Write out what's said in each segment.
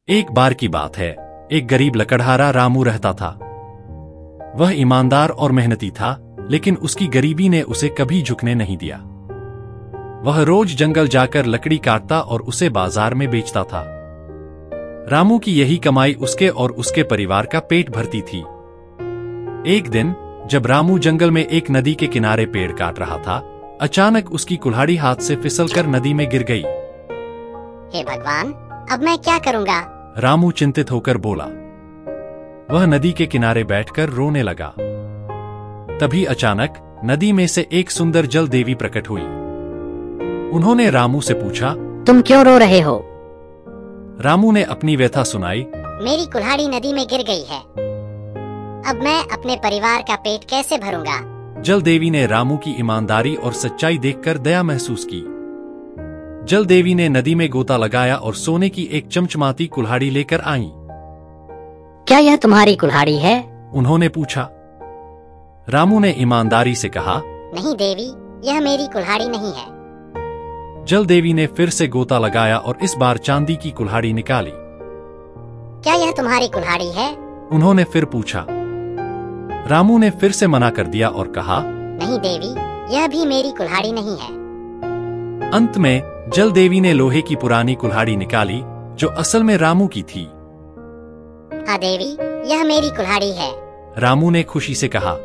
एक बार की बात है, एक गरीब लकड़हारा रामू रहता था। वह ईमानदार और मेहनती था, लेकिन उसकी गरीबी ने उसे कभी झुकने नहीं दिया। वह रोज जंगल जाकर लकड़ी काटता और उसे बाजार में बेचता था। रामू की यही कमाई उसके और उसके परिवार का पेट भरती थी। एक दिन जब रामू जंगल में एक नदी के किनारे पेड़ काट रहा था, अचानक उसकी कुल्हाड़ी हाथ से फिसलकर नदी में गिर गई। हे भगवान, अब मैं क्या करूंगा? रामू चिंतित होकर बोला। वह नदी के किनारे बैठकर रोने लगा। तभी अचानक नदी में से एक सुंदर जल देवी प्रकट हुई। उन्होंने रामू से पूछा, तुम क्यों रो रहे हो? रामू ने अपनी व्यथा सुनाई। मेरी कुल्हाड़ी नदी में गिर गई है। अब मैं अपने परिवार का पेट कैसे भरूंगा? जल देवी ने रामू की ईमानदारी और सच्चाई देखकर दया महसूस की। जल देवी ने नदी में गोता लगाया और सोने की एक चमचमाती कुल्हाड़ी लेकर आई। क्या यह तुम्हारी कुल्हाड़ी है? उन्होंने पूछा। रामू ने ईमानदारी से कहा, नहीं देवी, यह मेरी कुल्हाड़ी नहीं है। जल देवी ने फिर से गोता लगाया और इस बार चांदी की कुल्हाड़ी निकाली। क्या यह तुम्हारी कुल्हाड़ी है? उन्होंने फिर पूछा। रामू ने फिर से मना कर दिया और कहा, नहीं देवी, यह भी मेरी कुल्हाड़ी नहीं है। अंत में जल देवी ने लोहे की पुरानी कुल्हाड़ी निकाली, जो असल में रामू की थी। हाँ देवी, यह मेरी कुल्हाड़ी है। रामू ने खुशी से कहा।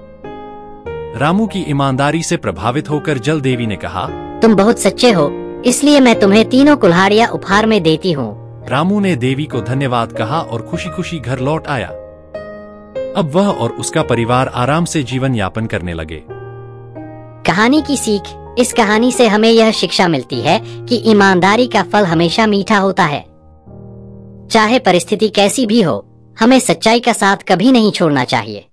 रामू की ईमानदारी से प्रभावित होकर जल देवी ने कहा, तुम बहुत सच्चे हो, इसलिए मैं तुम्हें तीनों कुल्हाड़ियाँ उपहार में देती हूँ। रामू ने देवी को धन्यवाद कहा और खुशी खुशी घर लौट आया। अब वह और उसका परिवार आराम से जीवन यापन करने लगे। कहानी की सीख। इस कहानी से हमें यह शिक्षा मिलती है कि ईमानदारी का फल हमेशा मीठा होता है। चाहे परिस्थिति कैसी भी हो, हमें सच्चाई का साथ कभी नहीं छोड़ना चाहिए।